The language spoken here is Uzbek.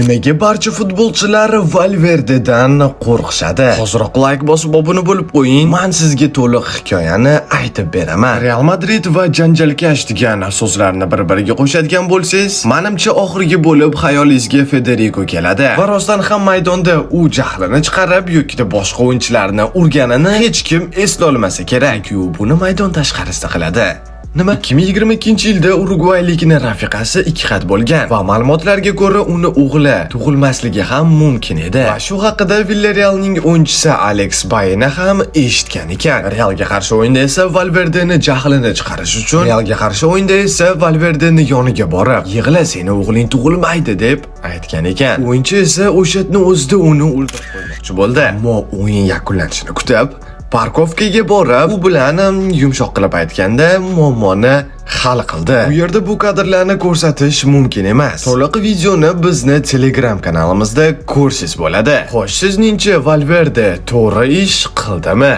Nimaga barcha futbolchilar Valverdedan qo'rqishadi? Hozirroq like bosib obuna bo'lib qo'ying. Men sizga to'liq hikoyani aytib beraman. Real Madrid va janjalkash degan so'zlarni bir-biriga qo'shadigan bo'lsangiz, menimcha oxirgi bo'lib xayolingizga Federico keladi. Va rostdan ham maydonda u jahlini chiqarib yoki boshqa o'yinchilarni urganini hech kim esla olmasa kerak. U buni maydon tashqarisida qiladi. Nima 2022-yilda Urugvaylikning rafiqasi 2 xat bo'lgan va ma'lumotlarga ko'ra uni o'g'li tug'ilmasligi ham mumkin edi. Va shu haqida Villarrealning o'yinchisi Alex Bayena ham eshitgan ekan. Realga qarshi o'yinda esa Valverdeni jahlini chiqarish uchun yoniga borib, "Yig'la, seni o'g'ling tug'ilmaydi" deb aytgan ekan. O'yinchi esa o'shatni o'zida uni o'ldirib qo'ymoqchi bo'ldi. Ammo o'yin yakunlanishini kutib parkovkaga borib, u bilan yumshoq qilib aytganda muammoni hal qildi. Bu yerda bu kadrlarni ko'rsatish mumkin emas. To'liq videoni bizni Telegram kanalimizda ko'rsangiz bo'ladi. Xo'sh, sizningcha Valverde to'g'ri ish qildimi?